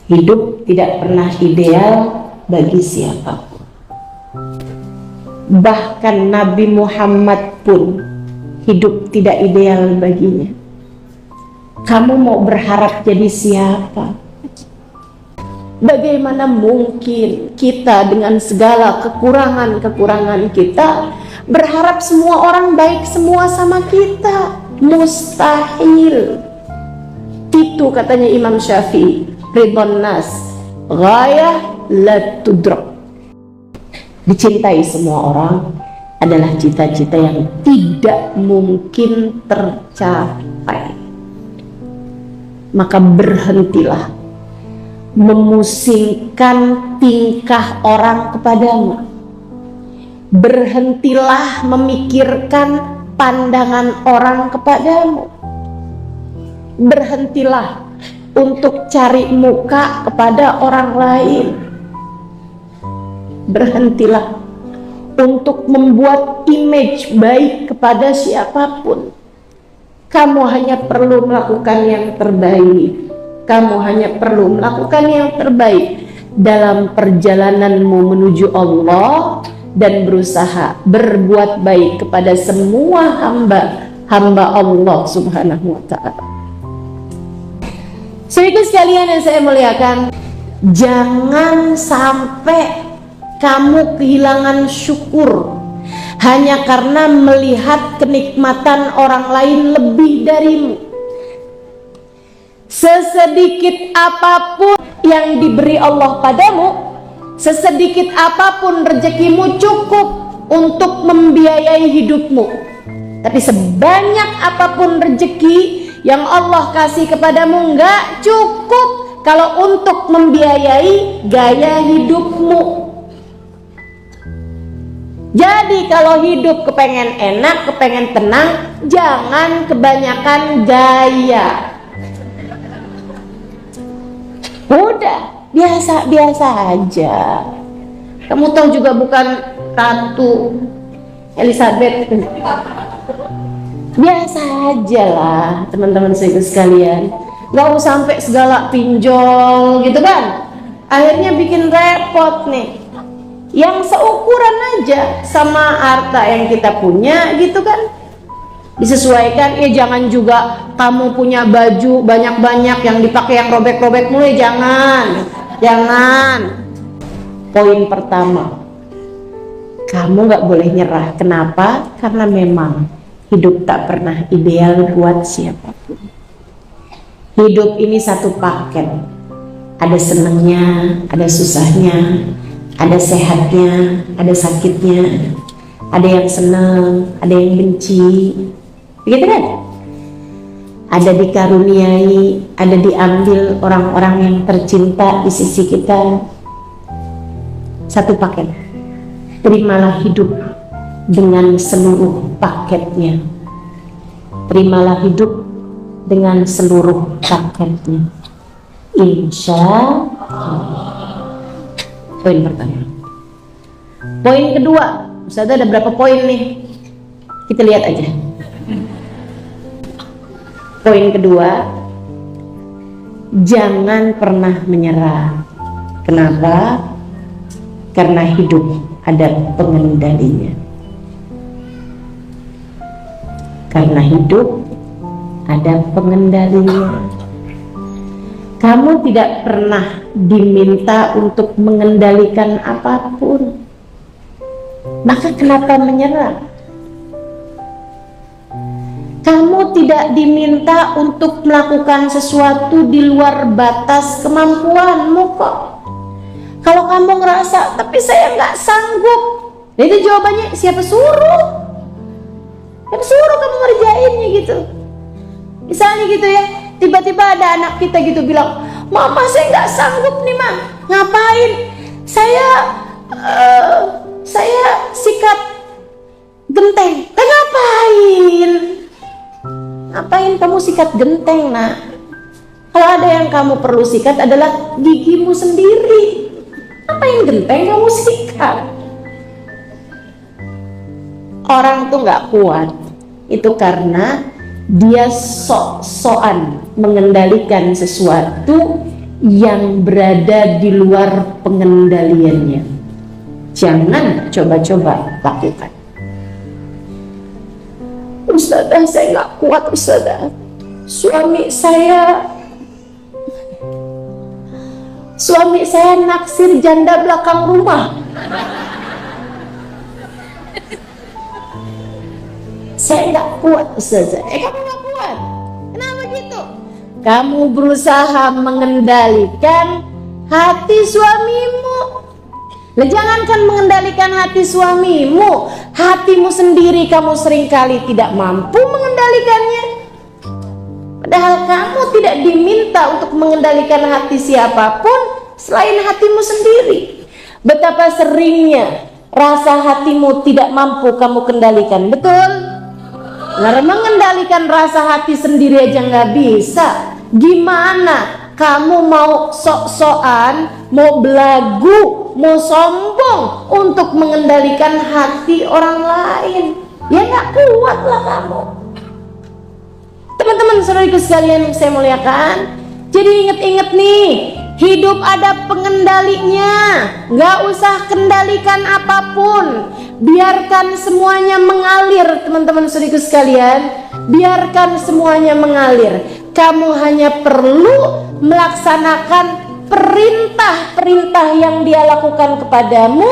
Hidup tidak pernah ideal bagi siapapun. Bahkan Nabi Muhammad pun hidup tidak ideal baginya. Kamu mau berharap jadi siapa? Bagaimana mungkin kita dengan segala kekurangan-kekurangan kita berharap semua orang baik semua sama kita? Mustahil. Itu katanya Imam Syafi'i, ridwan nas ghayah la tudrak. Dicintai semua orang adalah cita-cita yang tidak mungkin tercapai. Maka berhentilah memusingkan tingkah orang kepadamu. Berhentilah memikirkan pandangan orang kepadamu. Berhentilah untuk cari muka kepada orang lain. Berhentilah untuk membuat image baik kepada siapapun. Kamu hanya perlu melakukan yang terbaik. Kamu hanya perlu melakukan yang terbaik dalam perjalananmu menuju Allah dan berusaha berbuat baik kepada semua hamba Allah Subhanahu wa ta'ala. Saudara sekalian yang saya muliakan, jangan sampai kamu kehilangan syukur hanya karena melihat kenikmatan orang lain lebih darimu. Sesedikit apapun yang diberi Allah padamu, sesedikit apapun rezekimu cukup untuk membiayai hidupmu. Tapi sebanyak apapun rezeki yang Allah kasih kepadamu nggak cukup kalau untuk membiayai gaya hidupmu. Jadi kalau hidup kepengen enak, kepengen tenang, jangan kebanyakan gaya. Udah, biasa-biasa aja. Kamu tahu juga bukan Ratu Elizabeth. Biasa aja lah teman-teman sekalian. Gak usah sampai segala pinjol gitu kan. Akhirnya bikin repot nih. Yang seukuran aja sama harta yang kita punya gitu kan. Disesuaikan, ya jangan juga kamu punya baju banyak-banyak yang dipakai yang robek-robek mulu, jangan. Poin pertama, kamu nggak boleh nyerah. Kenapa? Karena memang hidup tak pernah ideal buat siapapun. Hidup ini satu paket, ada senengnya, ada susahnya, ada sehatnya, ada sakitnya, ada yang senang, ada yang benci. Begitu kan? Ada dikaruniai, ada diambil orang-orang yang tercinta di sisi kita. Satu paket. Terimalah hidup dengan seluruh paketnya. Terimalah hidup dengan seluruh paketnya. Insya Allah. Poin pertama. Poin kedua, Ustazah ada berapa poin nih? Kita lihat aja. Poin kedua, jangan pernah menyerah. Kenapa? Karena hidup ada pengendalinya. Karena hidup ada pengendalinya. Kamu tidak pernah diminta untuk mengendalikan apapun. Maka kenapa menyerah? Kamu tidak diminta untuk melakukan sesuatu di luar batas kemampuanmu kok. Kalau kamu ngerasa, tapi saya nggak sanggup, itu jawabannya siapa suruh? Siapa suruh kamu ngerjainnya gitu? Misalnya gitu ya, tiba-tiba ada anak kita gitu bilang, Mama saya nggak sanggup nih Ma, ngapain? Saya sikat genteng. Ngapain? Ngapain kamu sikat genteng nak? Kalau ada yang kamu perlu sikat adalah gigimu sendiri. Ngapain genteng kamu sikat? Orang tuh nggak kuat itu karena dia sok-sokan mengendalikan sesuatu yang berada di luar pengendaliannya. Jangan coba-coba lakukan. Ustazah, saya nggak kuat Ustazah. Suami saya naksir janda belakang rumah. Saya nggak kuat Ustazah. Kamu nggak kuat? Kenapa gitu? Kamu berusaha mengendalikan hati suamimu. Jangankan mengendalikan hati suamimu, hatimu sendiri kamu seringkali tidak mampu mengendalikannya. Padahal kamu tidak diminta untuk mengendalikan hati siapapun selain hatimu sendiri. Betapa seringnya rasa hatimu tidak mampu kamu kendalikan, betul? Karena mengendalikan rasa hati sendiri aja nggak bisa. Gimana kamu mau sok-sokan, mau belagu, mau sombong untuk mengendalikan hati orang lain? Ya nggak kuat lah kamu. Teman-teman saudaraku sekalian yang saya muliakan, jadi inget-inget nih, hidup ada pengendalinya. Nggak usah kendalikan apapun, biarkan semuanya mengalir. Teman-teman saudaraku sekalian, biarkan semuanya mengalir. Kamu hanya perlu melaksanakan perintah-perintah yang dia lakukan kepadamu,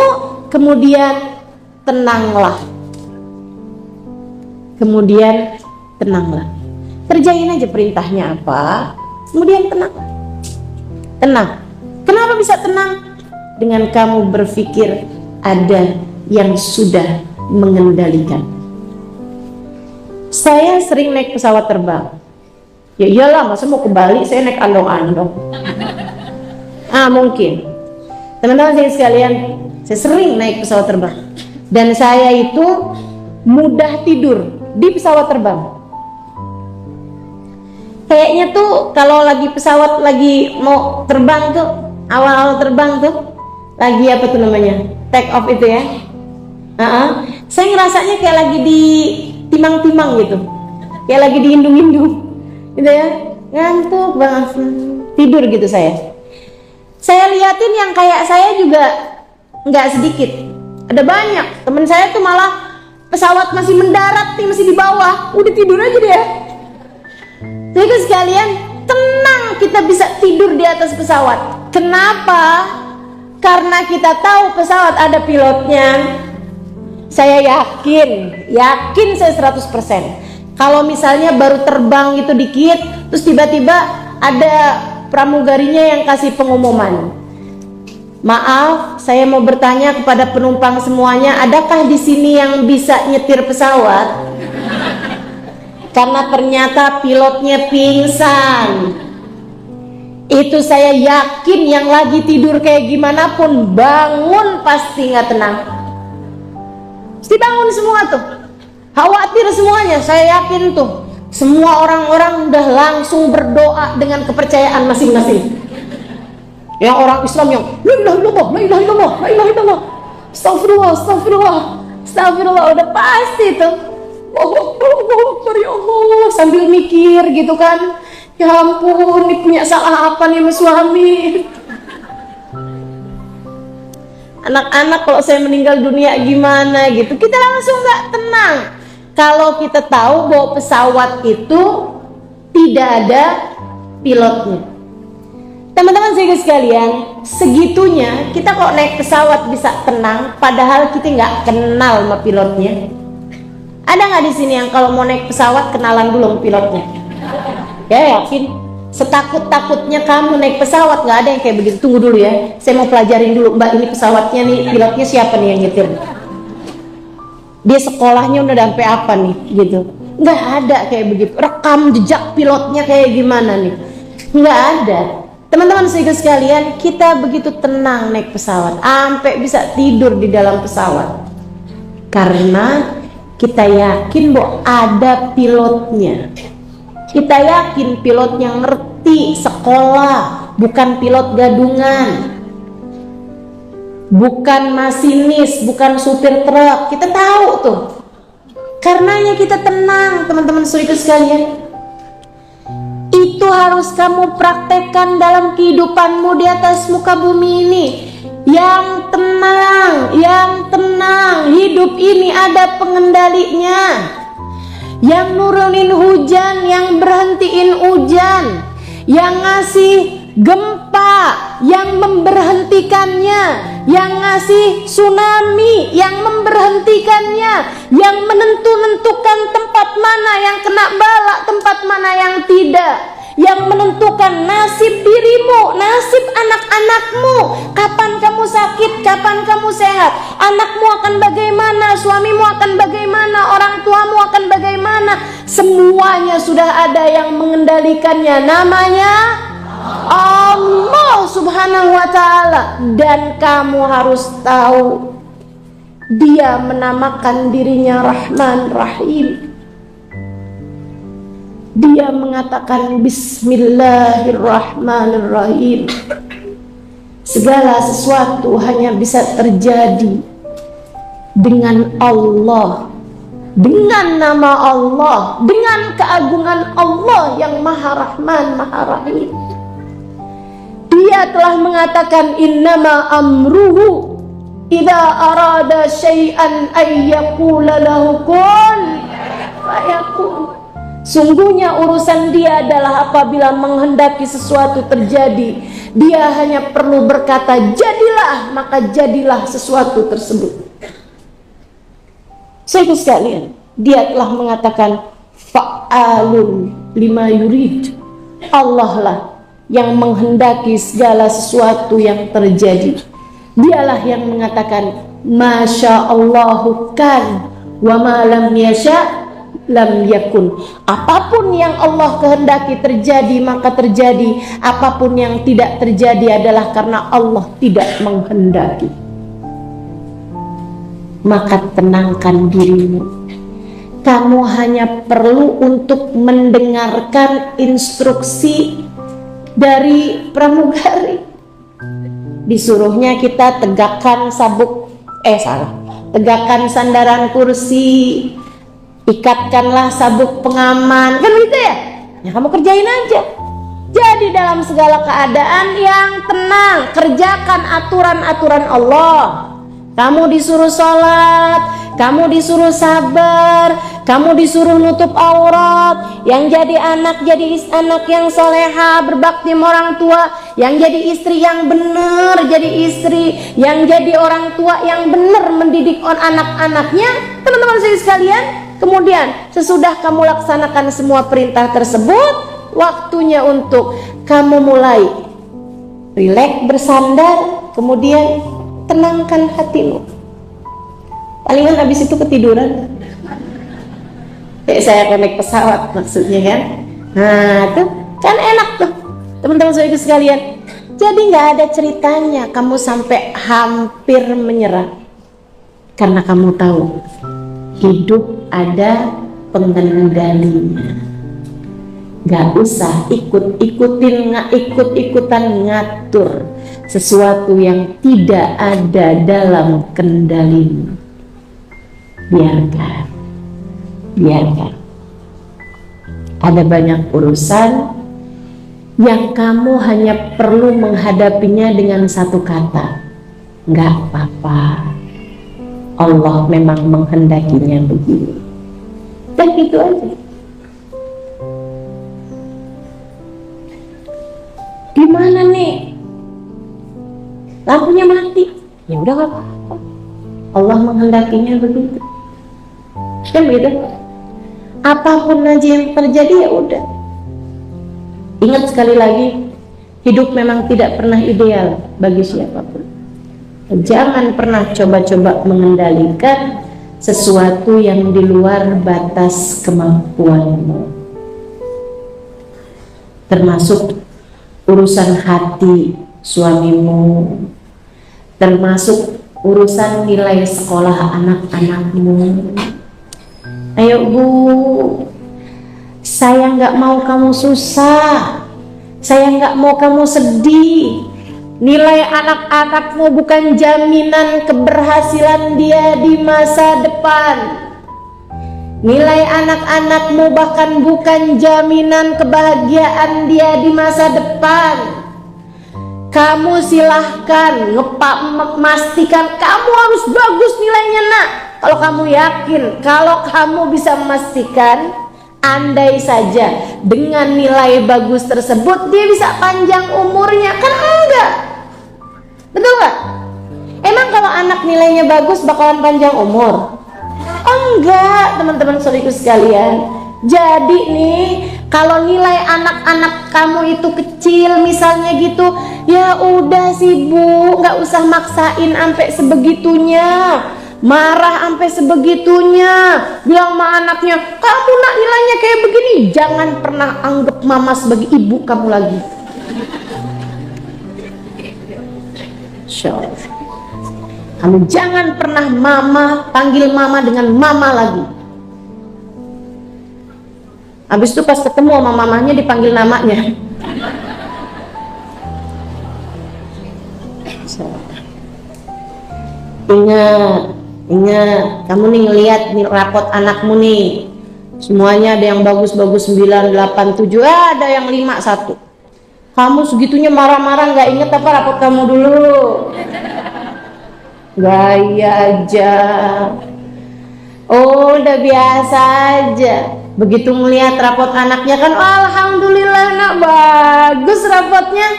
kemudian tenanglah. Kemudian tenanglah. Kerjain aja perintahnya apa, kemudian tenang. Tenang. Kenapa bisa tenang? Dengan kamu berpikir ada yang sudah mengendalikan. Saya sering naik pesawat terbang. Ya iyalah, masa mau ke Bali saya naik andong-andong. Mungkin. Teman-teman saya sekalian, saya sering naik pesawat terbang. Dan saya itu mudah tidur di pesawat terbang. Kayaknya tuh kalau lagi pesawat lagi mau terbang tuh, awal-awal terbang tuh, lagi apa tuh namanya, take off itu ya. Saya ngerasanya kayak lagi di timang-timang gitu, kayak lagi diindung-indung gitu ya, ngantuk banget, tidur gitu saya. Saya liatin yang kayak saya juga nggak sedikit, ada banyak temen saya tuh malah pesawat masih mendarat nih, masih di bawah, udah tidur aja dia. Jadi sekalian, tenang, kita bisa tidur di atas pesawat. Kenapa? Karena kita tahu pesawat ada pilotnya. Saya yakin saya 100%. Kalau misalnya baru terbang gitu dikit, terus tiba-tiba ada pramugarinya yang kasih pengumuman. Maaf, saya mau bertanya kepada penumpang semuanya, adakah di sini yang bisa nyetir pesawat? Karena ternyata pilotnya pingsan. Itu saya yakin yang lagi tidur kayak gimana pun bangun pasti nggak tenang. Pasti bangun semua tuh, khawatir semuanya. Saya yakin tuh semua orang-orang udah langsung berdoa dengan kepercayaan masing-masing. Yang orang Islam yang la ilaha illallah, la ilaha illallah, la ilaha illallah, astagfirullah, astagfirullah, astagfirullah, udah pasti tuh. Allah, ya Allah, sambil mikir gitu kan, ya ampun, ini punya salah apa nih sama suami. Anak-anak kalau saya meninggal dunia gimana gitu, kita langsung nggak tenang. Kalau kita tahu bahwa pesawat itu tidak ada pilotnya. Teman-teman saya sekalian, segitunya kita kok naik pesawat bisa tenang, padahal kita nggak kenal sama pilotnya. Ada nggak di sini yang kalau mau naik pesawat kenalan dulu sama pilotnya? Ya yakin, setakut-takutnya kamu naik pesawat nggak ada yang kayak begitu. Tunggu dulu ya, saya mau pelajarin dulu, Mbak, ini pesawatnya nih, pilotnya siapa nih yang nyetir? Dia sekolahnya udah sampai apa nih gitu. Nggak ada kayak begitu. Rekam jejak pilotnya kayak gimana nih? Nggak ada. Teman-teman sekalian, kita begitu tenang naik pesawat, sampai bisa tidur di dalam pesawat, karena kita yakin bahwa ada pilotnya. Kita yakin pilotnya ngerti sekolah, bukan pilot gadungan, bukan masinis, bukan supir truk. Kita tahu tuh. Karenanya kita tenang, teman-teman saudara sekalian. Itu Itu harus kamu praktekkan dalam kehidupanmu di atas muka bumi ini. Yang tenang. Hidup ini ada pengendalinya. Yang nurunin hujan, yang berhentiin hujan, yang ngasih gempa, yang memberhentikannya, yang ngasih tsunami, yang memberhentikannya, yang menentukan tempat mana yang kena bala, tempat mana yang tidak, yang menentukan nasib dirimu, nasib anak-anakmu, kapan kamu sakit, kapan kamu sehat, anakmu akan bagaimana, suamimu akan bagaimana, orang tuamu akan bagaimana, semuanya sudah ada yang mengendalikannya, namanya Allah Subhanahu wa ta'ala. Dan kamu harus tahu, Dia menamakan dirinya Rahman Rahim. Dia mengatakan Bismillahirrahmanirrahim. Segala sesuatu hanya bisa terjadi dengan Allah, dengan nama Allah, dengan keagungan Allah yang Maha Rahman Maha Rahim. Dia telah mengatakan innama amruhu idza arada syai'an ay yaqula lahu kun fayakun. Sungguhnya urusan Dia adalah apabila menghendaki sesuatu terjadi, Dia hanya perlu berkata jadilah, maka jadilah sesuatu tersebut. Saudara sekalian, Dia telah mengatakan fa'alun lima yurid. Allah lah yang menghendaki segala sesuatu yang terjadi. Dialah yang mengatakan Masya Allahu kan wa ma lam yasha lam yakun. Apapun yang Allah kehendaki terjadi maka terjadi, apapun yang tidak terjadi adalah karena Allah tidak menghendaki. Maka tenangkan dirimu. Kamu hanya perlu untuk mendengarkan instruksi dari pramugari. Disuruhnya kita tegakkan tegakkan sandaran kursi, ikatkanlah sabuk pengaman, kan gitu ya? Ya kamu kerjain aja. Jadi dalam segala keadaan yang tenang, kerjakan aturan-aturan Allah. Kamu disuruh sholat, kamu disuruh sabar, kamu disuruh nutup aurat. Yang jadi anak yang soleha, berbakti sama orang tua. Yang jadi istri yang benar, jadi istri. Yang jadi orang tua yang benar mendidik anak-anaknya. Teman-teman saya sekalian, kemudian sesudah kamu laksanakan semua perintah tersebut, waktunya untuk kamu mulai rileks, bersandar, kemudian tenangkan hatimu. Palingan habis itu ketiduran. Kayak saya naik pesawat maksudnya kan. Nah tuh kan enak tuh teman-teman saya sekalian. Jadi nggak ada ceritanya kamu sampai hampir menyerah, karena kamu tahu hidup ada pengendalinya. Gak usah ikut-ikutan ngatur sesuatu yang tidak ada dalam kendalimu. Biarkan. Ada banyak urusan yang kamu hanya perlu menghadapinya dengan satu kata, gak apa-apa. Allah memang menghendakinya begini. Dan itu aja. Gimana nih? Lampunya mati. Ya udah gak apa-apa. Allah menghendakinya begitu. Kan begitu. Apapun aja yang terjadi ya udah. Ingat sekali lagi, hidup memang tidak pernah ideal bagi siapapun. Jangan pernah coba-coba mengendalikan sesuatu yang di luar batas kemampuanmu. Termasuk urusan hati suamimu, termasuk urusan nilai sekolah anak-anakmu. Ayo Bu, saya nggak mau kamu susah, saya nggak mau kamu sedih. Nilai anak-anakmu bukan jaminan keberhasilan dia di masa depan. Nilai anak-anakmu bahkan bukan jaminan kebahagiaan dia di masa depan. Kamu silahkan memastikan kamu harus bagus nilainya nak. Kalau kamu yakin, kalau kamu bisa memastikan, andai saja dengan nilai bagus tersebut dia bisa panjang umurnya, kan enggak? Betul nggak? Emang kalau anak nilainya bagus bakalan panjang umur? Enggak, teman-teman saudaraku sekalian. Jadi nih, kalau nilai anak-anak kamu itu kecil misalnya gitu, ya udah sih Bu, nggak usah maksain sampai sebegitunya, marah sampai sebegitunya, bilang sama anaknya, kamu nak nilainya kayak begini, jangan pernah anggap mama sebagai ibu kamu lagi. Sure. Kamu jangan pernah panggil mama dengan mama lagi. Habis itu pas ketemu sama mamanya dipanggil namanya. Ingat, kamu nih ngelihat nih rapot anakmu nih. Semuanya ada yang bagus-bagus 9, 8, 7, ada yang 5, 1. Kamu segitunya marah-marah nggak inget apa rapot kamu dulu? Gaya aja. Oh, udah biasa aja. Begitu melihat rapot anaknya kan, alhamdulillah nak, bagus rapotnya.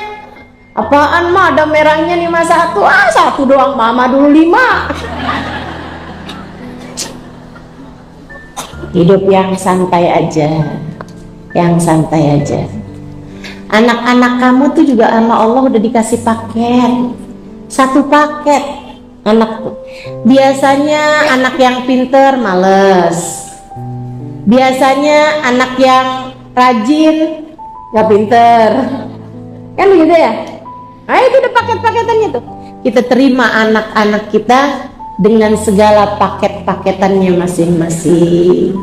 Apaan mah ada merahnya 5, 1. 1 doang, mama dulu 5. Hidup yang santai aja. Yang santai aja. Anak-anak kamu tuh juga sama Allah udah dikasih paket. 1 paket. Anak tuh biasanya anak yang pinter males, biasanya anak yang rajin nggak pinter, kan begitu ya? Nah itu udah paket-paketannya tuh. Kita terima anak-anak kita dengan segala paket-paketannya masing-masing.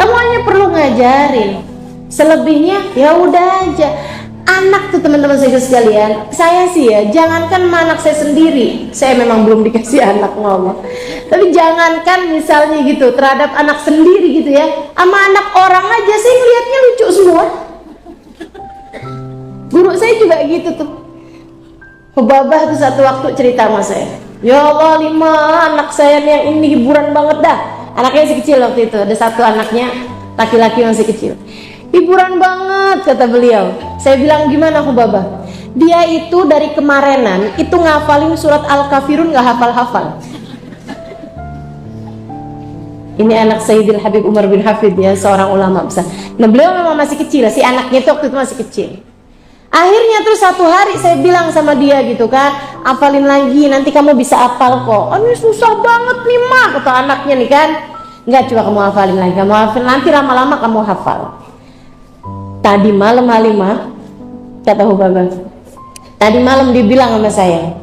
Kamu hanya perlu ngajarin, selebihnya ya udah aja. Anak tuh teman-teman saya sekalian, saya sih ya, jangankan anak saya sendiri, saya memang belum dikasih anak ngomong, tapi jangankan misalnya gitu terhadap anak sendiri gitu ya, sama anak orang aja saya ngeliatnya lucu semua. Guru saya juga gitu tuh. Babah tuh satu waktu cerita sama saya, ya Allah 5 anak saya nih yang ini hiburan banget dah. Anaknya masih kecil waktu itu, ada 1 anaknya laki-laki masih kecil. Hiburan banget kata beliau. Saya bilang gimana Babah? Dia itu dari kemarinan itu ngafalin surat Al-Kafirun nggak hafal-hafal. Ini anak Sayyidil Habib Umar bin Hafid ya, seorang ulama besar. Nah beliau memang masih kecil, si anaknya itu waktu itu masih kecil. Akhirnya terus satu hari saya bilang sama dia gitu kan, hafalin lagi nanti kamu bisa hafal kok. Ini susah banget nih mah kata anaknya nih kan. Enggak, coba kamu hafalin lagi, kamu hafalin nanti lama-lama kamu hafal. Tadi malam Halimah, kata Babah, tadi malam dia bilang sama saya,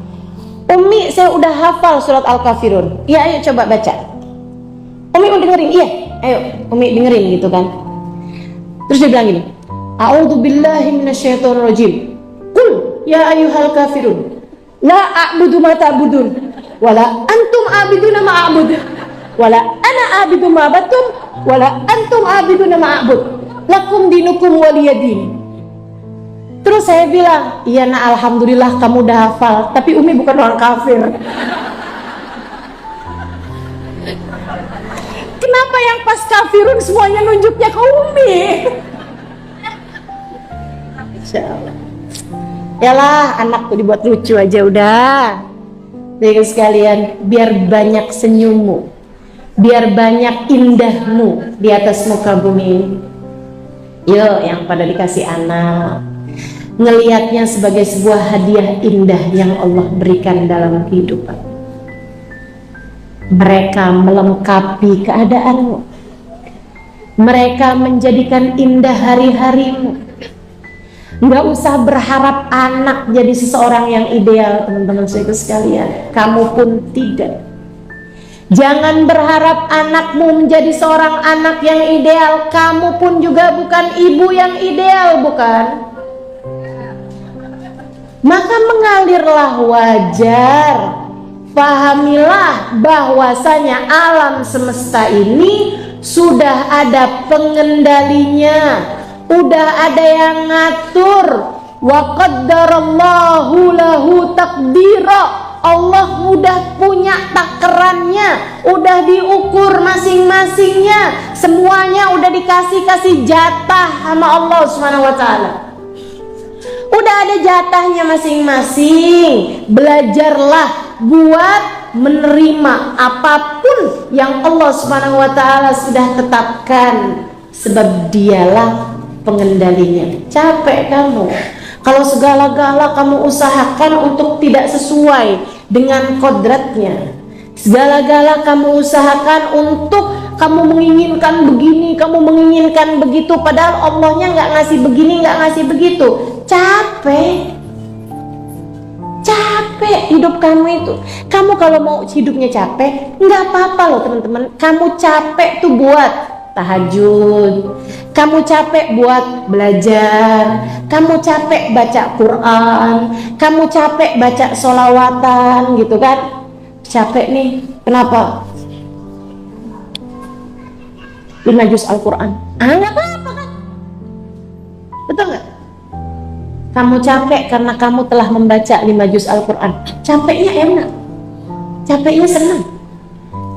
Umi saya udah hafal surat Al-Kafirun. Iya ayo coba baca. Umi mau dengerin? Iya ayo Umi dengerin gitu kan. Terus dia bilang gini, A'udzubillahi minasyaitonirrajim. Qul ya ayyuhal kafirun la a'budu ma ta'budun wala antum a'biduna ma a'budu wala ana a'budu ma abattum wala antum a'biduna ma a'bud lakum dinukum waliyadin. Terus saya bilang, iya nak alhamdulillah kamu udah hafal, tapi Umi bukan orang kafir. Kenapa yang pas kafirun semuanya nunjuknya ke Umi? Insyaallah. Yalah anak tuh dibuat lucu aja udah. Jadi sekalian biar banyak senyummu, biar banyak indahmu di atas muka bumi ini. Yuk yang pada dikasih anak, ngelihatnya sebagai sebuah hadiah indah yang Allah berikan dalam kehidupan. Mereka melengkapi keadaanmu, mereka menjadikan indah hari-harimu. Nggak usah berharap anak jadi seseorang yang ideal, teman-teman saya sekalian. Kamu pun tidak. Jangan berharap anakmu menjadi seorang anak yang ideal. Kamu pun juga bukan ibu yang ideal, bukan? Maka mengalirlah wajar. Pahamilah bahwasanya alam semesta ini sudah ada pengendalinya, udah ada yang ngatur. Wa qaddarallahu lahu taqdira. Allah udah punya takarannya, udah diukur masing-masingnya, semuanya udah dikasih jatah sama Allah Subhanahu wa taala. Udah ada jatahnya masing-masing. Belajarlah buat menerima apapun yang Allah Subhanahu wa taala sudah tetapkan, sebab dialah pengendalinya. Capek kamu kalau segala-gala kamu usahakan untuk tidak sesuai dengan kodratnya. Segala-gala kamu usahakan untuk kamu menginginkan begini, kamu menginginkan begitu, padahal Allahnya nggak ngasih begini, nggak ngasih begitu. Capek hidup kamu itu. Kamu kalau mau hidupnya capek, nggak apa-apa loh teman-teman. Kamu capek tuh buat tahajud, kamu capek buat belajar, kamu capek baca Quran, kamu capek baca sholawatan gitu kan. Capek nih, kenapa? 5 juz Al-Quran, nggak apa-apa kan? Betul nggak? Kamu capek karena kamu telah membaca 5 juz Al-Quran, capeknya enak, capeknya senang.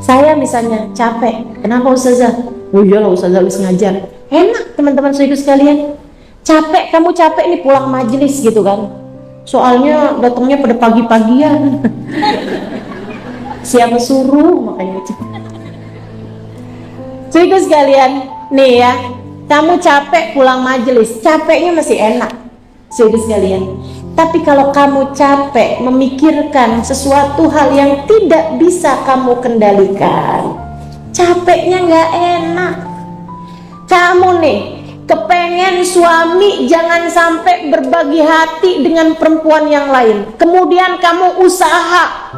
Saya misalnya capek, kenapa Ustazah? Oh iyalah Ustazah harus ngajar. Enak teman-teman saudara sekalian. Capek, kamu capek nih pulang majelis gitu kan. Soalnya datangnya pada pagi-pagian. Siapa suruh makanya. Saudara sekalian, nih ya, kamu capek pulang majelis, capeknya masih enak. Saudara sekalian. Tapi kalau kamu capek memikirkan sesuatu hal yang tidak bisa kamu kendalikan, capeknya nggak enak. Kamu nih kepengen suami jangan sampai berbagi hati dengan perempuan yang lain, kemudian kamu usaha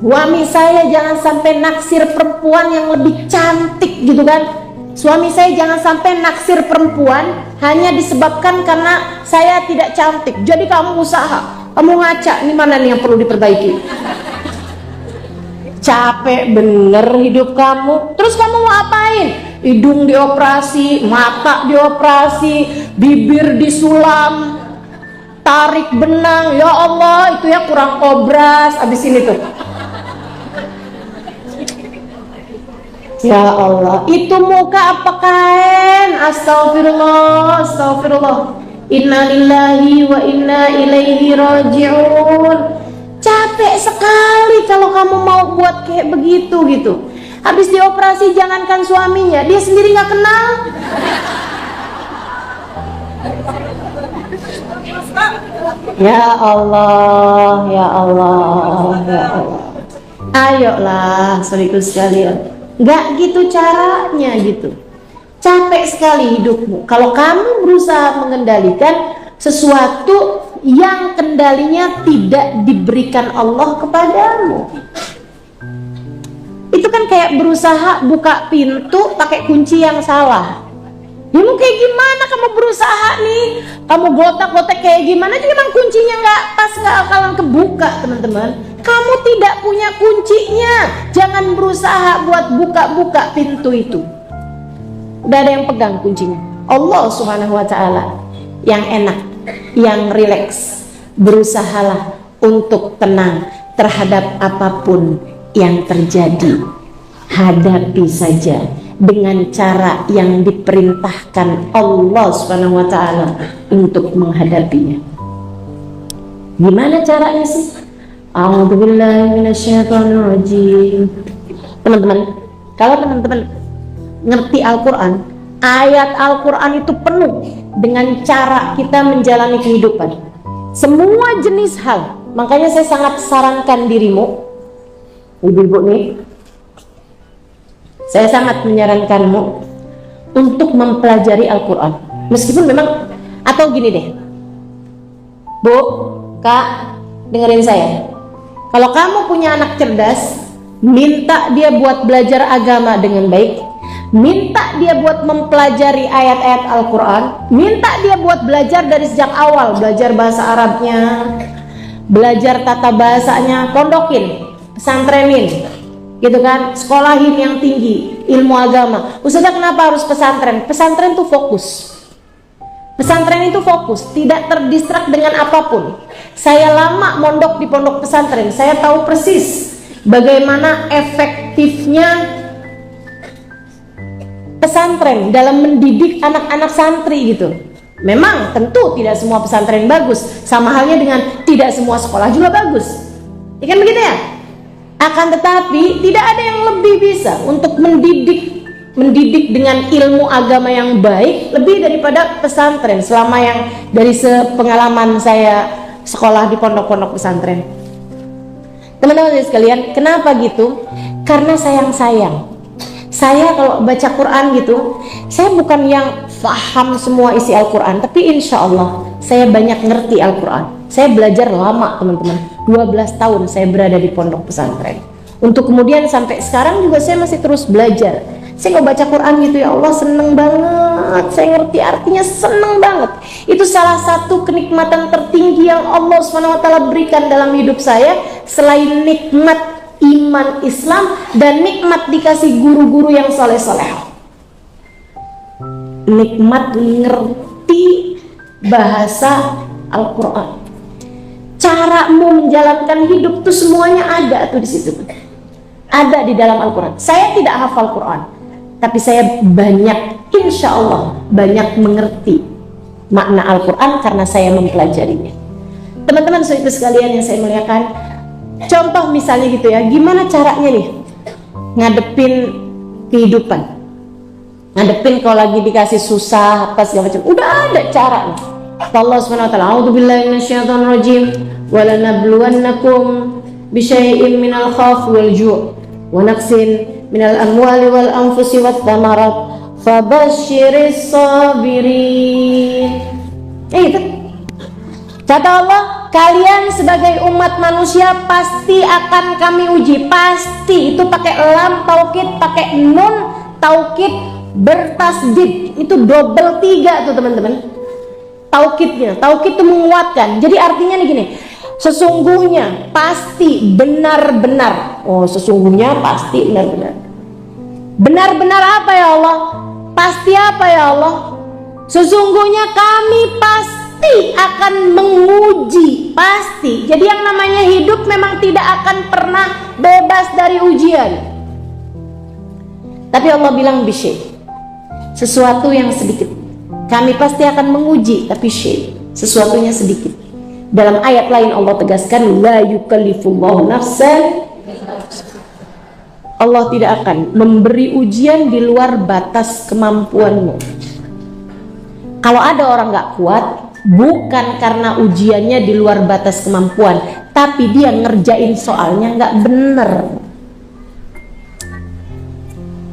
suami saya jangan sampai naksir perempuan yang lebih cantik gitu kan. Suami saya jangan sampai naksir perempuan hanya disebabkan karena saya tidak cantik. Jadi kamu usaha, kamu ngaca, ini mana nih yang perlu diperbaiki. Capek bener hidup kamu. Terus kamu mau apain? Hidung dioperasi, mata dioperasi, bibir disulam, tarik benang. Ya Allah, itu ya kurang obras. Abis ini tuh, ya Allah, itu muka apa kain? Astagfirullah, astagfirullah. Innalillahi wa inna ilaihi raji'un. Capek sekali kalau kamu mau buat kayak begitu gitu. Habis dioperasi jangankan suaminya, dia sendiri nggak kenal. Ya Allah, ya Allah, ya Allah. Ayolah, saudaraku sekalian. Nggak gitu caranya gitu. Capek sekali hidupmu kalau kamu berusaha mengendalikan sesuatu yang kendalinya tidak diberikan Allah kepadamu. Itu kan kayak berusaha buka pintu pakai kunci yang salah. Ya mau kayak gimana kamu berusaha nih, kamu gotak-gotak kayak gimana, jadi memang kuncinya nggak pas, nggak akan kebuka teman-teman. Kamu tidak punya kuncinya, jangan berusaha buat buka-buka pintu itu. Udah ada yang pegang kuncinya, Allah Subhanahu wa taala. Yang enak, yang rileks, berusahalah untuk tenang terhadap apapun yang terjadi. Hadapi saja dengan cara yang diperintahkan Allah Subhanahu wa taala untuk menghadapinya. Gimana caranya sih? A'udzubillahi minasyaitonirrajim. Teman-teman, kalau teman-teman ngerti Al-Quran, ayat Al-Quran itu penuh dengan cara kita menjalani kehidupan. Semua jenis hal. Makanya saya sangat sarankan dirimu, ibu-ibu nih, saya sangat menyarankanmu untuk mempelajari Al-Quran. Meskipun memang, atau gini deh, Bu, Kak, dengerin saya. Kalau kamu punya anak cerdas, minta dia buat belajar agama dengan baik, minta dia buat mempelajari ayat-ayat Al-Quran, minta dia buat belajar dari sejak awal, belajar bahasa Arabnya, belajar tata bahasanya, pondokin, pesantrenin. gitu kan, sekolahin yang tinggi, ilmu agama. Ustazah kenapa harus pesantren? Pesantren tuh fokus. Pesantren itu fokus, tidak terdistrak dengan apapun. Saya lama mondok di pondok pesantren, saya tahu persis bagaimana efektifnya pesantren dalam mendidik anak-anak santri gitu. Memang tentu tidak semua pesantren bagus, sama halnya dengan tidak semua sekolah juga bagus, ya kan begitu ya? Akan tetapi tidak ada yang lebih bisa untuk mendidik dengan ilmu agama yang baik lebih daripada pesantren, selama yang dari sepengalaman saya sekolah di pondok-pondok pesantren. Teman-teman sekalian, kenapa gitu? Karena sayang-sayang. Saya kalau baca Quran gitu, saya bukan yang paham semua isi Al-Quran, tapi insya Allah saya banyak ngerti Al-Quran. Saya belajar lama teman-teman, 12 tahun saya berada di pondok pesantren. Untuk kemudian sampai sekarang juga saya masih terus belajar. Saya kalau baca Quran gitu, ya Allah seneng banget, saya ngerti artinya, seneng banget. Itu salah satu kenikmatan tertinggi yang Allah SWT berikan dalam hidup saya, selain nikmat iman Islam dan nikmat dikasih guru-guru yang soleh-soleh. Nikmat ngerti bahasa Al-Quran. Caramu menjalankan hidup tuh semuanya ada tuh di situ. Ada di dalam Al-Quran. Saya tidak hafal Quran, tapi saya banyak, insya Allah banyak mengerti makna Al-Quran karena saya mempelajarinya. Teman-teman sekalian yang saya muliakan, contoh misalnya gitu ya, gimana caranya nih ngadepin kehidupan, ngadepin kalau lagi dikasih susah apa segala macam, udah ada caranya. Allah SWT, a'udzubillahi minasyaitonirrajim, walanabluwannakum bisyai'im minal khawfi wal ju' wa naqsin minal amwali wal anfusi wat thamarat fabasyiris sabirin. Itu kata Allah, kalian sebagai umat manusia pasti akan kami uji. Pasti, itu pakai lam taukid, pakai nun taukid bertasdid, itu double 3 tuh teman-teman. Taukidnya, taukid itu menguatkan. Jadi artinya nih gini, sesungguhnya pasti benar-benar. Oh, sesungguhnya pasti benar-benar. Benar-benar apa ya Allah? Pasti apa ya Allah? Sesungguhnya kami pasti akan menguji, pasti. Jadi yang namanya hidup memang tidak akan pernah bebas dari ujian. Tapi Allah bilang bisyai, sesuatu yang sedikit. Kami pasti akan menguji, tapi syai, sesuatunya sedikit. Dalam ayat lain Allah tegaskan, la yukallifullahu nafsan. Allah tidak akan memberi ujian di luar batas kemampuanmu. Kalau ada orang gak kuat, bukan karena ujiannya di luar batas kemampuan, tapi dia ngerjain soalnya gak bener.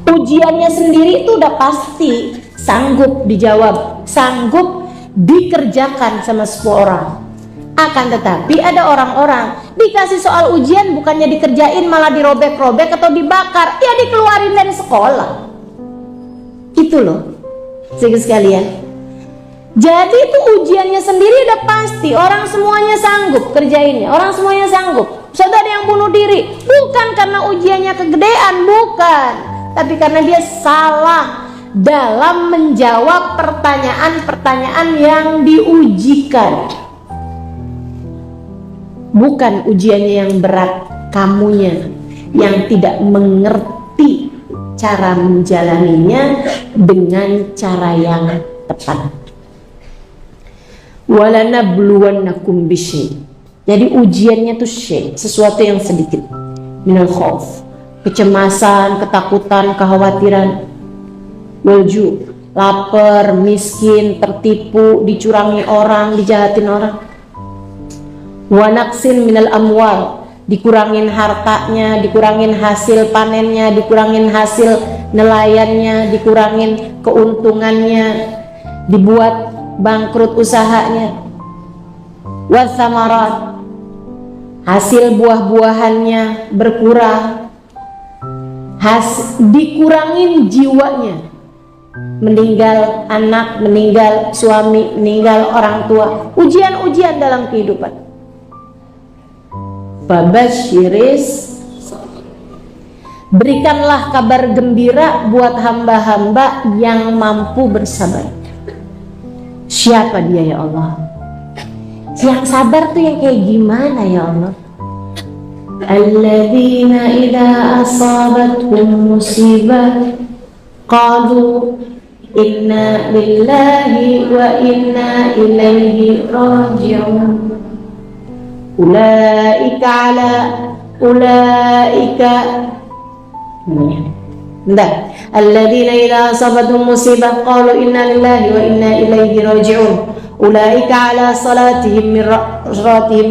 Ujiannya sendiri itu udah pasti sanggup dijawab, sanggup dikerjakan sama semua orang. Akan tetapi ada orang-orang dikasih soal ujian, bukannya dikerjain malah dirobek-robek atau dibakar, ya dikeluarin dari sekolah. Itu loh sekalian. Jadi itu ujiannya sendiri udah pasti, orang semuanya sanggup kerjainnya, orang semuanya sanggup. Saudara yang bunuh diri, bukan karena ujiannya kegedean, bukan, tapi karena dia salah dalam menjawab pertanyaan-pertanyaan yang diujikan. Bukan ujiannya yang berat, kamunya yang tidak mengerti cara menjalaninya dengan cara yang tepat. Walanabluwannakum bisyai. Jadi ujiannya tuh syai, sesuatu yang sedikit. Minal khauf, kecemasan, ketakutan, kekhawatiran. Walju, lapar, miskin, tertipu, dicurangi orang, dijahatin orang. Wanaksin minal amwal, dikurangin hartanya, dikurangin hasil panennya, dikurangin hasil nelayannya, dikurangin keuntungannya, dibuat bangkrut usahanya. Wathamarat, hasil buah-buahannya berkurang, dikurangin jiwanya, meninggal anak, meninggal suami, meninggal orang tua. Ujian-ujian dalam kehidupan. Babasyiris, Berikanlah kabar gembira buat hamba-hamba yang mampu bersabar. Siapa dia ya Allah? Yang sabar tuh yang kayak gimana ya Allah? Alladzina idza asabathum musibah qalu inna lillahi wa inna ilaihi raji'un. Alladzina idza asabathum musibah qalu inna lillahi wa inna ilaihi raji'un. Ulaika ala salatihim min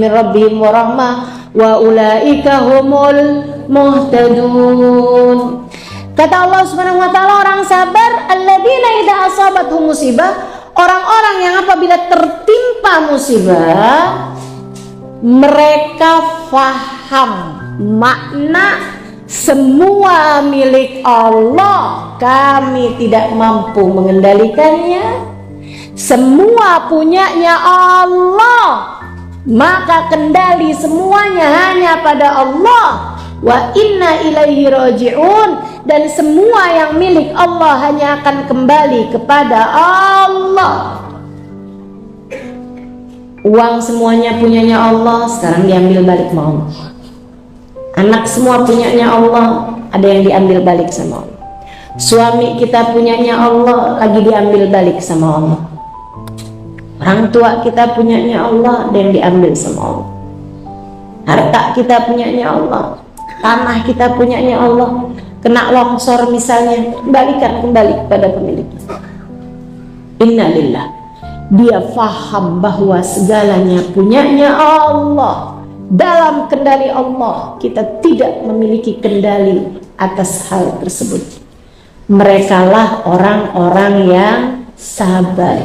rabbihim wa rahmah wa ulaika humul muhtadun. Kata Allah Subhanahu wa taala, orang sabar alladzina idza asabathum musibah, orang-orang yang apabila tertimpa musibah mereka faham makna semua milik Allah, kami tidak mampu mengendalikannya. Semua punyanya Allah, maka kendali semuanya hanya pada Allah. Wa inna ilaihi raji'un, dan semua yang milik Allah hanya akan kembali kepada Allah. Uang semuanya punyanya Allah, sekarang diambil balik sama Allah. Anak semua punyanya Allah, ada yang diambil balik sama Allah. Suami kita punyanya Allah, lagi diambil balik sama Allah. Orang tua kita punyanya Allah, dan diambil sama Allah. Harta kita punyanya Allah, tanah kita punyanya Allah, kena longsor misalnya, kembalikan kembali kepada pemiliknya. Innalillah, dia faham bahwa segalanya punyanya Allah. Dalam kendali Allah, kita tidak memiliki kendali atas hal tersebut. Merekalah orang-orang yang sabar,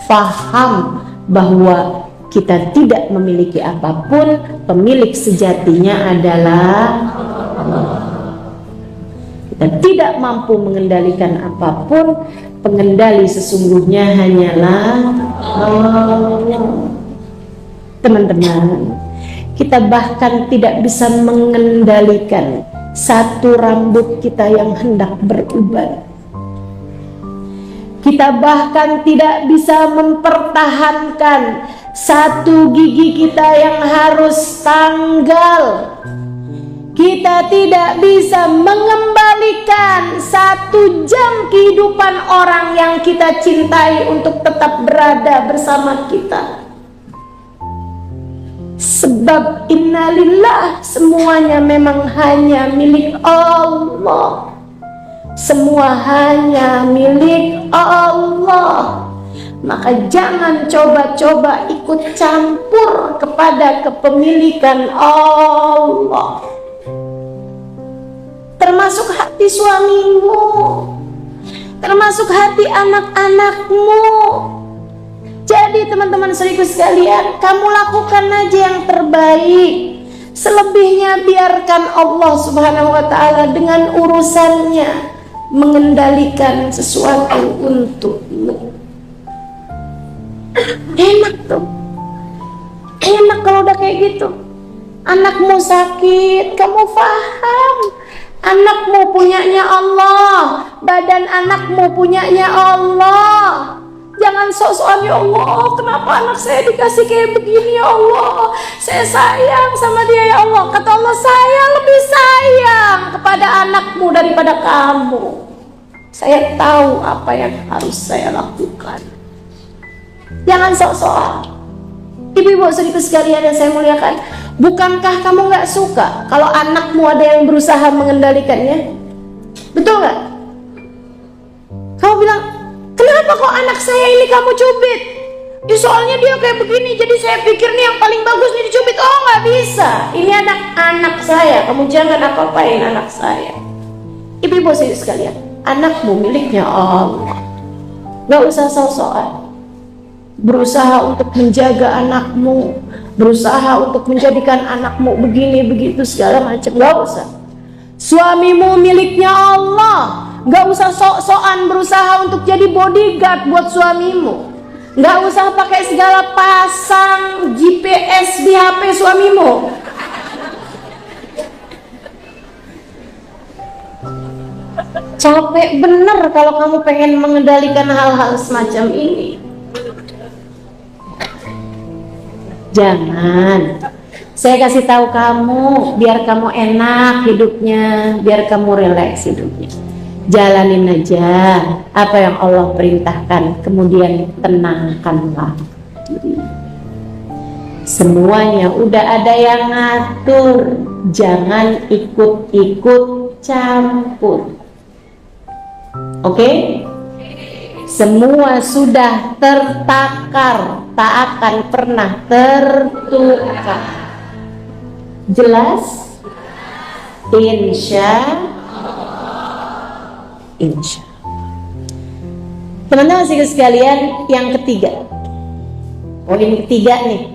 faham bahwa kita tidak memiliki apapun, pemilik sejatinya adalah Allah. Kita tidak mampu mengendalikan apapun, pengendali sesungguhnya hanyalah Allah. Teman-teman, kita bahkan tidak bisa mengendalikan satu rambut kita yang hendak beruban. Kita bahkan tidak bisa mempertahankan satu gigi kita yang harus tanggal. Kita tidak bisa mengembalikan 1 jam kehidupan orang yang kita cintai untuk tetap berada bersama kita. Sebab innalillah, semuanya memang hanya milik Allah. Semua hanya milik Allah. Maka jangan coba-coba ikut campur kepada kepemilikan Allah, termasuk hati suamimu, termasuk hati anak-anakmu. Jadi teman-teman saudaraku sekalian, kamu lakukan aja yang terbaik. Selebihnya biarkan Allah Subhanahu wa taala dengan urusannya mengendalikan sesuatu untukmu. Enak tuh, enak kalau udah kayak gitu. Anakmu sakit, kamu paham anakmu punyanya Allah, badan anakmu punyanya Allah. Jangan sok-sokan, ya Allah, kenapa anak saya dikasih kayak begini ya Allah, saya sayang sama dia ya Allah. Kata Allah, saya lebih sayang kepada anakmu daripada kamu. Saya tahu apa yang harus saya lakukan. Jangan sok-sokan. Ibu-ibu saudaraku sekalian yang saya muliakan, bukankah kamu gak suka kalau anakmu ada yang berusaha mengendalikannya? Betul gak? Kamu bilang, kenapa kok anak saya ini kamu cubit? Ya soalnya dia kayak begini, jadi saya pikir nih yang paling bagus nih dicubit. Oh gak bisa, ini anak saya, kamu jangan apa-apain anak saya. Ibu-ibu saudaraku sekalian, anakmu miliknya Allah. Gak usah sok-sokan berusaha untuk menjaga anakmu, berusaha untuk menjadikan anakmu begini begitu segala macam. Gak usah. Suamimu miliknya Allah. Gak usah sok-sokan berusaha untuk jadi bodyguard buat suamimu. Gak usah pakai segala pasang GPS di HP suamimu. Capek bener kalau kamu pengen mengendalikan hal-hal semacam ini. Jangan. Saya kasih tahu kamu biar kamu enak hidupnya, biar kamu rileks hidupnya. Jalanin aja apa yang Allah perintahkan, kemudian tenangkanlah diri. Semuanya udah ada yang ngatur, jangan ikut-ikut campur. Oke? Semua sudah tertakar, tak akan pernah tertukar. Jelas? Insya. Teman-teman sekalian, yang ketiga, poin ketiga nih.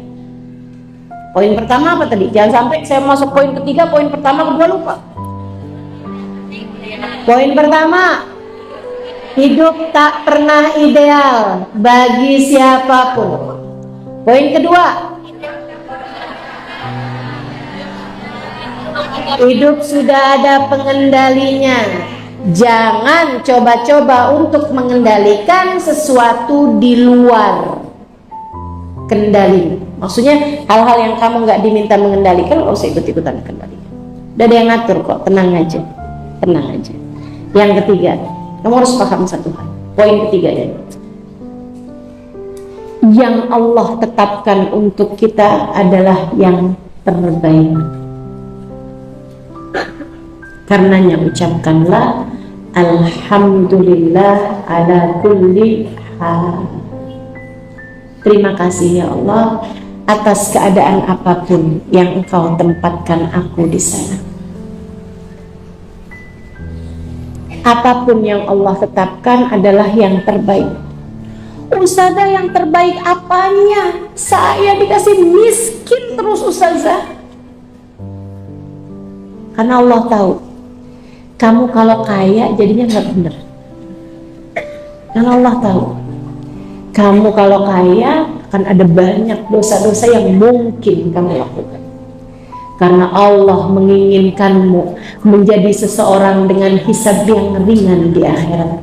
Poin pertama apa tadi? Jangan sampai saya masuk poin ketiga, poin pertama kedua lupa. Poin pertama, hidup tak pernah ideal bagi siapapun. Poin kedua, hidup sudah ada pengendalinya. Jangan coba-coba untuk mengendalikan sesuatu di luar kendali. Maksudnya hal-hal yang kamu nggak diminta mengendalikan, nggak usah ikut-ikutan kendalikan. Udah ada yang ngatur kok, tenang aja, tenang aja. Yang ketiga, kamu harus paham satu hal. Poin ketiga ya. Yang Allah tetapkan untuk kita adalah yang terbaik. Karenanya ucapkanlah alhamdulillah ala kulli hal. Terima kasih ya Allah atas keadaan apapun yang Engkau tempatkan aku di sana. Apapun yang Allah tetapkan adalah yang terbaik. Ustazah, yang terbaik apanya? Saya dikasih miskin terus Ustazah. Karena Allah tahu kamu kalau kaya jadinya nggak bener. Karena Allah tahu kamu kalau kaya akan ada banyak dosa-dosa yang mungkin kamu lakukan. Karena Allah menginginkanmu menjadi seseorang dengan hisab yang ringan di akhirat,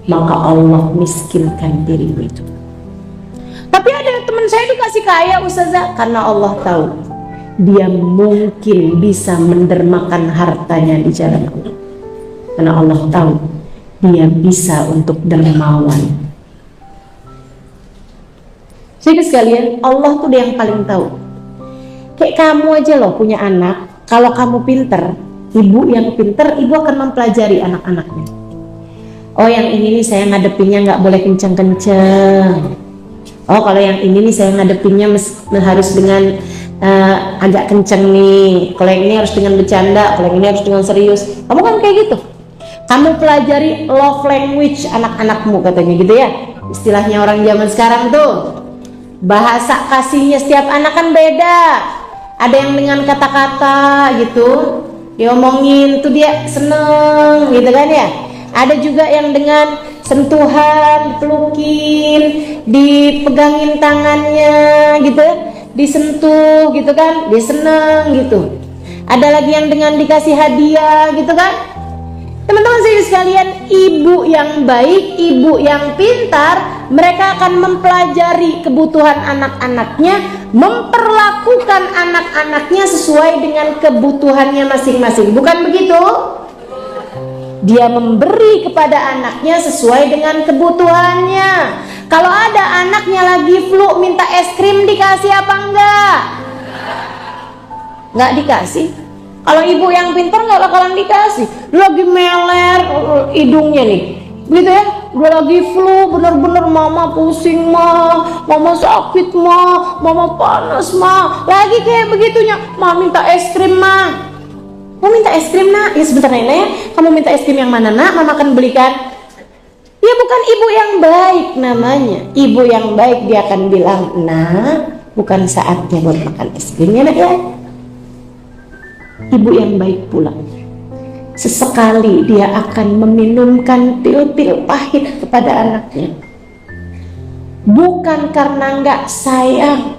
maka Allah miskinkan dirimu itu. Tapi ada teman saya dikasih kaya Ustazah, karena Allah tahu dia mungkin bisa mendermakan hartanya di jalan Allah. Karena Allah tahu dia bisa untuk dermawan. Jadi sekalian, Allah tuh dia yang paling tahu. Kayak kamu aja loh punya anak, kalau kamu pinter, ibu yang pinter, ibu akan mempelajari anak-anaknya. Oh yang ini nih saya ngadepinnya nggak boleh kenceng-kenceng. Oh kalau yang ini nih saya ngadepinnya harus dengan agak kenceng nih. Kalau yang ini harus dengan bercanda, kalau yang ini harus dengan serius. Kamu kan kayak gitu. Kamu pelajari love language anak-anakmu katanya gitu ya. Istilahnya orang zaman sekarang tuh. Bahasa kasihnya setiap anak kan beda. Ada yang dengan kata-kata gitu, diomongin tuh dia seneng gitu kan ya. Ada juga yang dengan sentuhan, pelukin, dipegangin tangannya gitu, disentuh gitu kan, dia seneng gitu. Ada lagi yang dengan dikasih hadiah gitu kan. Teman-teman sekalian, ibu yang baik, ibu yang pintar, mereka akan mempelajari kebutuhan anak-anaknya, memperlakukan anak-anaknya sesuai dengan kebutuhannya masing-masing. Bukan begitu? Dia memberi kepada anaknya sesuai dengan kebutuhannya. Kalau ada anaknya lagi flu minta es krim, dikasih apa enggak? Enggak dikasih. Kalau ibu yang pintar nggak bakalan dikasih. Lagi meler hidungnya nih, gitu ya. Udah lagi flu, bener-bener mama pusing mah, mama sakit mah, mama panas mah. Lagi kayak begitunya, ma minta es krim mah. Mau minta es krim nak? Ya sebentar nenek. Kamu minta es krim yang mana nak? Mama akan belikan. Ya bukan ibu yang baik namanya. Ibu yang baik dia akan bilang, nah bukan saatnya buat makan es krimnya nak ya. Ibu yang baik pula, sesekali dia akan meminumkan pil-pil pahit kepada anaknya. Bukan karena nggak sayang,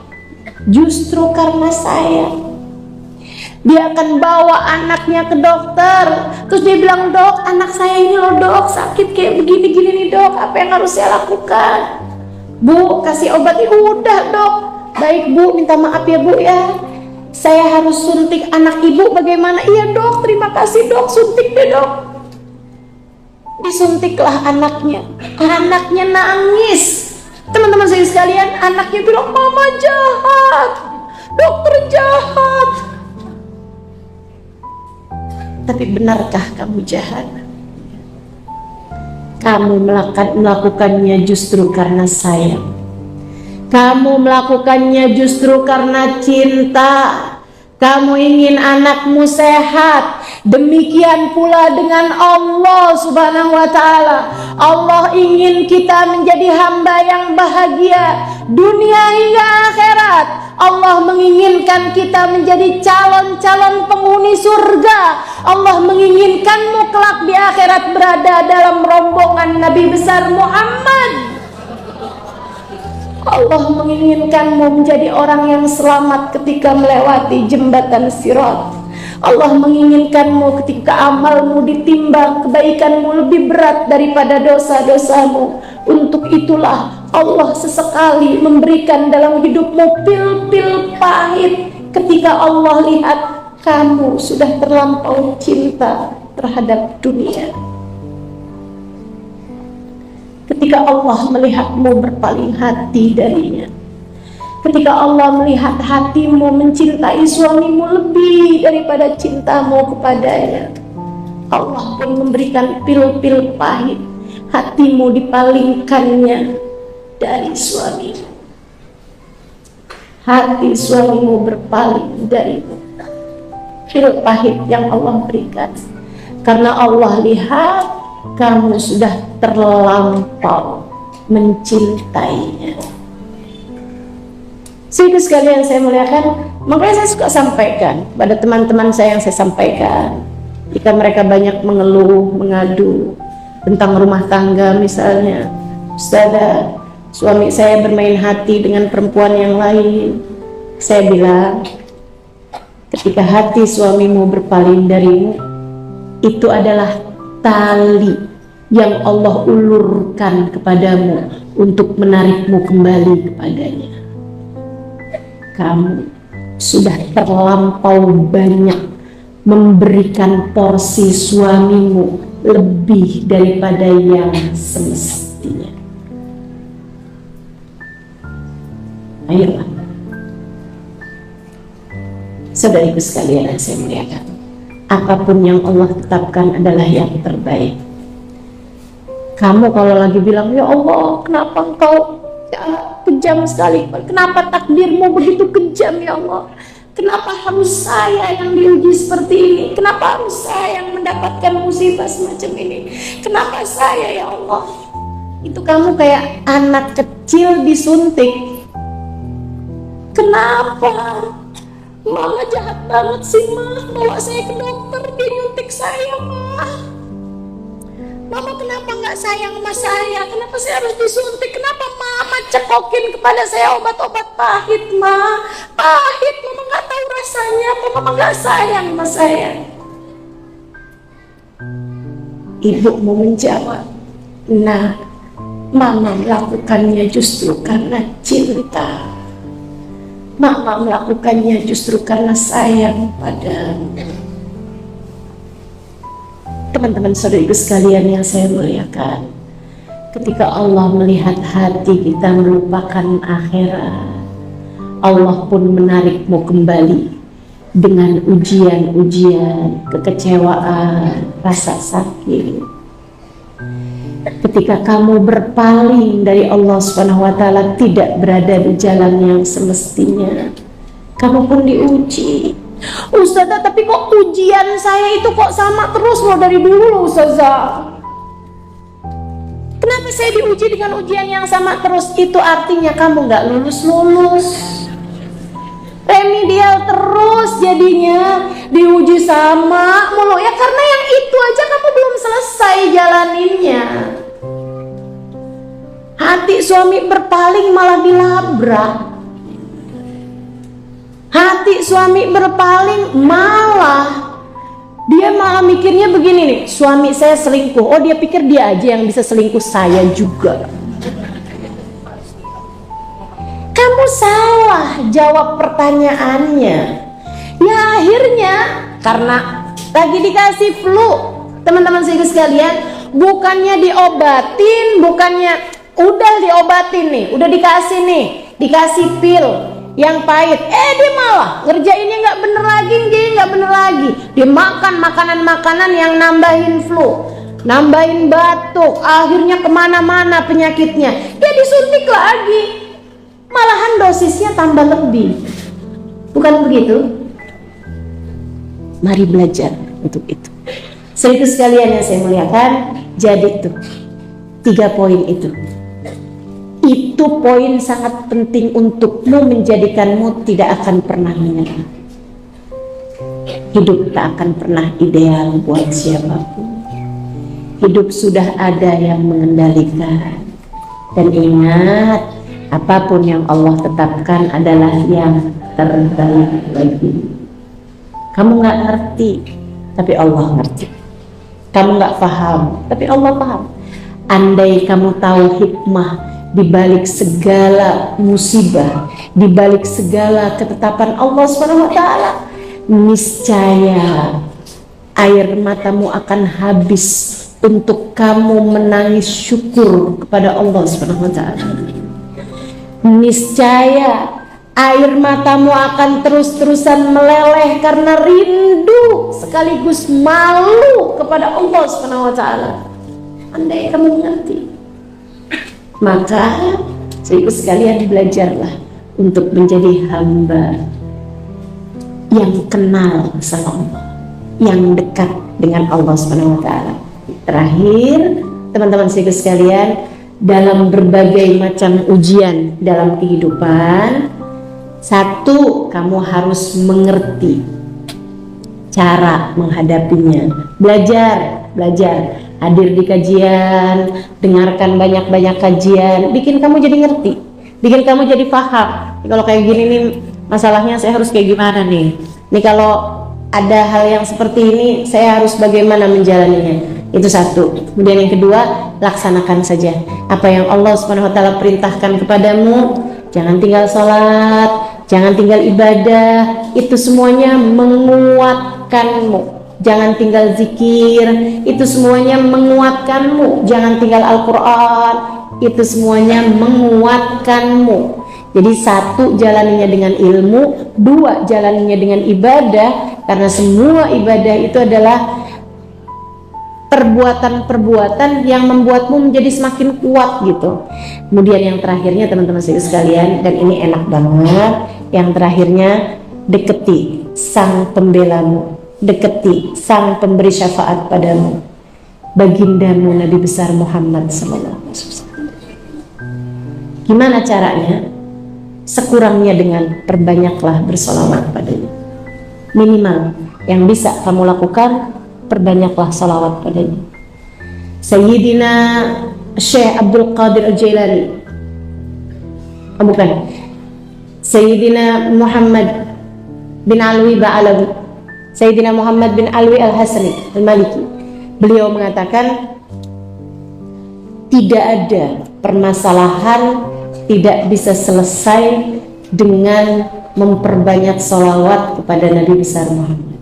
justru karena sayang. Dia akan bawa anaknya ke dokter. Terus dia bilang, dok, anak saya ini loh dok, sakit kayak begini-gini nih dok, apa yang harus saya lakukan? Bu, kasih obat. Udah dok. Baik bu, minta maaf ya bu ya, saya harus suntik anak ibu, bagaimana? Iya dok, terima kasih dok, suntik deh dok. Disuntiklah anaknya. Anaknya nangis. Teman-teman saya sekalian, anaknya bilang, mama jahat, dokter jahat. Tapi benarkah kamu jahat? Kamu melakukannya justru karena sayang. Kamu melakukannya justru karena cinta. Kamu ingin anakmu sehat. Demikian pula dengan Allah Subhanahu wa ta'ala. Allah ingin kita menjadi hamba yang bahagia dunia hingga akhirat. Allah menginginkan kita menjadi calon-calon penghuni surga. Allah menginginkanmu kelak di akhirat berada dalam rombongan Nabi besar Muhammad. Allah menginginkanmu menjadi orang yang selamat ketika melewati jembatan Sirat. Allah menginginkanmu ketika amalmu ditimbang, kebaikanmu lebih berat daripada dosa-dosamu. Untuk itulah Allah sesekali memberikan dalam hidupmu pil-pil pahit ketika Allah lihat kamu sudah terlampau cinta terhadap dunia. Ketika Allah melihatmu berpaling hati darinya, ketika Allah melihat hatimu mencintai suamimu lebih daripada cintamu kepadanya, Allah pun memberikan pil-pil pahit. Hatimu dipalingkannya dari suamimu. Hati suamimu berpaling darimu. Pil pahit yang Allah berikan, karena Allah lihat kamu sudah terlampau mencintainya. Sehingga sekalian saya muliakan, makanya saya suka sampaikan pada teman-teman saya yang saya sampaikan, jika mereka banyak mengeluh, mengadu tentang rumah tangga misalnya, Ustazah, suami saya bermain hati dengan perempuan yang lain. Saya bilang, ketika hati suamimu berpaling darimu, itu adalah tali yang Allah ulurkan kepadamu untuk menarikmu kembali kepadanya. Kamu sudah terlampau banyak memberikan porsi suamimu lebih daripada yang semestinya. Ayolah, saudariku sekalian yang saya muliakan, apapun yang Allah tetapkan adalah yang terbaik. Kamu kalau lagi bilang, ya Allah, kenapa engkau kejam sekali, kenapa takdirmu begitu kejam ya Allah, kenapa harus saya yang diuji seperti ini, kenapa harus saya yang mendapatkan musibah semacam ini, kenapa saya ya Allah. Itu kamu kayak anak kecil disuntik. Kenapa Mama jahat banget sih Ma, bawa saya ke dokter, dia nyuntik saya Ma. Mama kenapa nggak sayang sama saya? Kenapa saya harus disuntik? Kenapa Mama cekokin kepada saya obat-obat pahit Ma? Pahit, Mama nggak tahu rasanya. Apa Mama nggak sayang sama saya? Ibu mau menjawab, nah, Mama melakukannya justru karena cinta. Mama melakukannya justru karena sayang padamu. Teman-teman saudariku sekalian yang saya muliakan, ketika Allah melihat hati kita melupakan akhirat, Allah pun menarikmu kembali dengan ujian-ujian, kekecewaan, rasa sakit. Ketika kamu berpaling dari Allah SWT, tidak berada di jalan yang semestinya, kamu pun diuji. Ustazah, tapi kok ujian saya itu kok sama terus loh dari dulu loh Ustazah. Kenapa saya diuji dengan ujian yang sama terus? Itu artinya kamu nggak lulus-lulus, remedial terus, jadinya diuji sama mulu ya, karena yang itu aja kamu belum selesai jalaninnya. Hati suami berpaling malah dilabrak. Hati suami berpaling malah begini nih, suami saya selingkuh. Oh, dia pikir dia aja yang bisa selingkuh, saya juga. Kamu salah jawab pertanyaannya. Ya akhirnya karena lagi dikasih flu, teman-teman sekalian, bukannya diobatin, bukannya udah diobatin nih, udah dikasih nih, dikasih pil yang pahit, dia malah ngerjainnya nggak bener lagi, dia makan makanan yang nambahin flu, nambahin batuk, akhirnya kemana-mana penyakitnya, dia disuntik lagi, malahan dosisnya tambah lebih. Bukan begitu? Mari belajar untuk itu. Saudara sekalian yang saya muliakan, jadi itu 3 poin itu poin sangat penting untukmu, menjadikanmu tidak akan pernah menyerah. Hidup tak akan pernah ideal buat siapapun. Hidup sudah ada yang mengendalikan. Dan ingat, apapun yang Allah tetapkan adalah yang terbaik bagi. Kamu gak ngerti, tapi Allah ngerti. Kamu gak paham, tapi Allah paham. Andai kamu tahu hikmah di balik segala musibah, di balik segala ketetapan Allah SWT, niscaya air matamu akan habis untuk kamu menangis syukur kepada Allah SWT. Niscaya air matamu akan terus-terusan meleleh karena rindu sekaligus malu kepada Allah SWT. Andai kamu mengerti, maka ibu sekalian belajarlah untuk menjadi hamba yang kenal sama Allah, yang dekat dengan Allah SWT. Terakhir, teman-teman ibu sekalian, dalam berbagai macam ujian dalam kehidupan, satu, kamu harus mengerti cara menghadapinya. Belajar hadir di kajian, dengarkan banyak-banyak kajian, bikin kamu jadi ngerti, bikin kamu jadi paham. Kalau kayak gini nih masalahnya, saya harus kayak gimana nih? Nih kalau ada hal yang seperti ini, saya harus bagaimana menjalaninya? Itu satu. Kemudian yang kedua, laksanakan saja apa yang Allah SWT perintahkan kepadamu. Jangan tinggal sholat, jangan tinggal ibadah, itu semuanya menguatkanmu. Jangan tinggal zikir, itu semuanya menguatkanmu. Jangan tinggal Al-Quran, itu semuanya menguatkanmu. Jadi satu, jalaninya dengan ilmu. Dua, jalaninya dengan ibadah. Karena semua ibadah itu adalah perbuatan-perbuatan yang membuatmu menjadi semakin kuat gitu. Kemudian yang terakhirnya teman-teman sekalian, dan ini enak banget, yang terakhirnya, deketi sang pembelamu, deketi sang pemberi syafaat padamu, bagindamu Nabi besar Muhammad SAW. Gimana caranya? Sekurangnya dengan perbanyaklah bersolawat padanya. Minimal yang bisa kamu lakukan, perbanyaklah salawat padanya. Sayyidina Syekh Abdul Qadir Al-Jailani, bukan, Sayyidina Muhammad bin Alwi Ba'alawi, Sayyidina Muhammad bin Alwi Al-Hasani Al-Maliki, beliau mengatakan, tidak ada permasalahan tidak bisa selesai dengan memperbanyak salawat kepada Nabi besar Muhammad.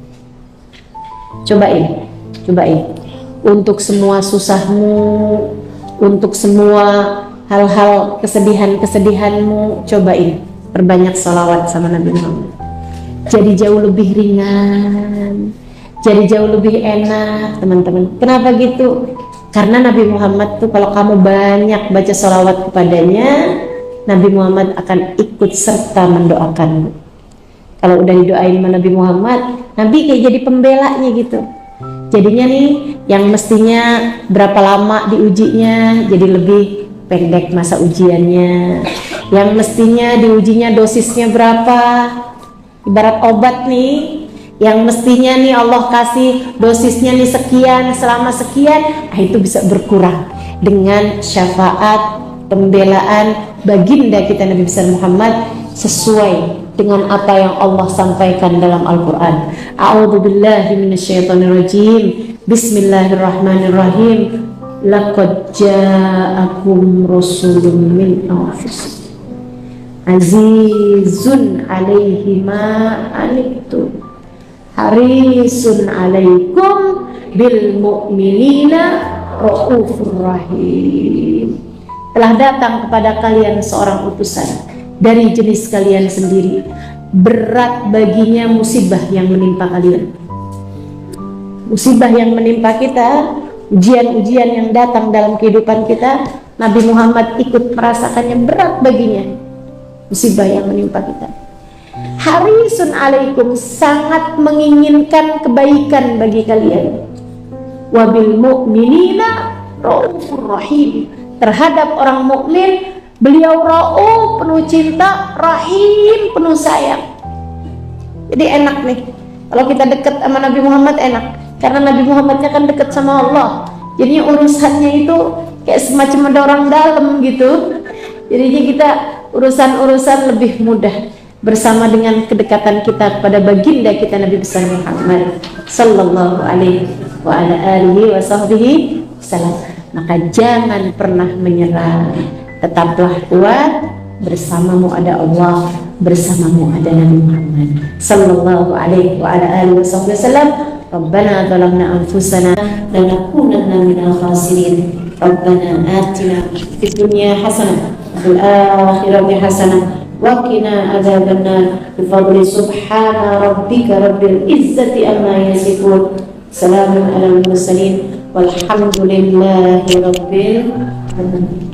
Cobain untuk semua susahmu, untuk semua hal-hal kesedihanmu, cobain perbanyak salawat sama Nabi Muhammad. Jadi jauh lebih ringan, jadi jauh lebih enak, teman-teman. Kenapa gitu? Karena Nabi Muhammad tuh kalau kamu banyak baca salawat kepadanya, Nabi Muhammad akan ikut serta mendoakanmu. Kalau udah didoain sama Nabi Muhammad, Nabi kayak jadi pembelanya gitu. Jadinya nih, yang mestinya berapa lama diujinya, jadi lebih pendek masa ujiannya. Yang mestinya diujinya dosisnya berapa, ibarat obat nih, yang mestinya nih Allah kasih dosisnya nih sekian, selama sekian, itu bisa berkurang dengan syafaat pembelaan baginda kita Nabi besar Muhammad sesuai dengan apa yang Allah sampaikan dalam Al-Quran. A'udzubillahi minasyaitonirrajim. Bismillahirrahmanirrahim. Laqad ja'akum rasulun min anfusikum azizun 'alaihi ma anittum harisun 'alaikum bil mu'minina raufur rahim. Telah datang kepada kalian seorang utusan dari jenis kalian sendiri, berat baginya musibah yang menimpa kalian. Musibah yang menimpa kita, ujian-ujian yang datang dalam kehidupan kita, Nabi Muhammad ikut merasakannya, berat baginya musibah yang menimpa kita. Harisun alaikum, sangat menginginkan kebaikan bagi kalian. Wabil mu'minina raufur rahim, terhadap orang mukmin beliau rauf, penuh cinta, rahim, penuh sayang. Jadi enak nih kalau kita dekat sama Nabi Muhammad, enak. Karena Nabi Muhammadnya kan dekat sama Allah, jadinya urusannya itu kayak semacam ada orang dalam gitu. Jadinya kita urusan-urusan lebih mudah bersama dengan kedekatan kita kepada baginda kita Nabi besar Muhammad sallallahu alaihi wa ala alihi wa sahbihi wasallam. Maka jangan pernah menyerah, tetaplah kuat, bersamamu ada Allah, bersamamu ada Nabi Muhammad sallallahu alaihi wa ala alihi wa sahbihi wasallam. Rabbana zalamna anfusana lanakunanna minal khasirin. Rabbana atina fid dunya hasanah wa fil akhirati hasanah wa qina adzabannar. Bi fadli subhana rabbika rabbil izzati amma yasifun. Salamun alal mursalin walhamdulillahi rabbil alamin.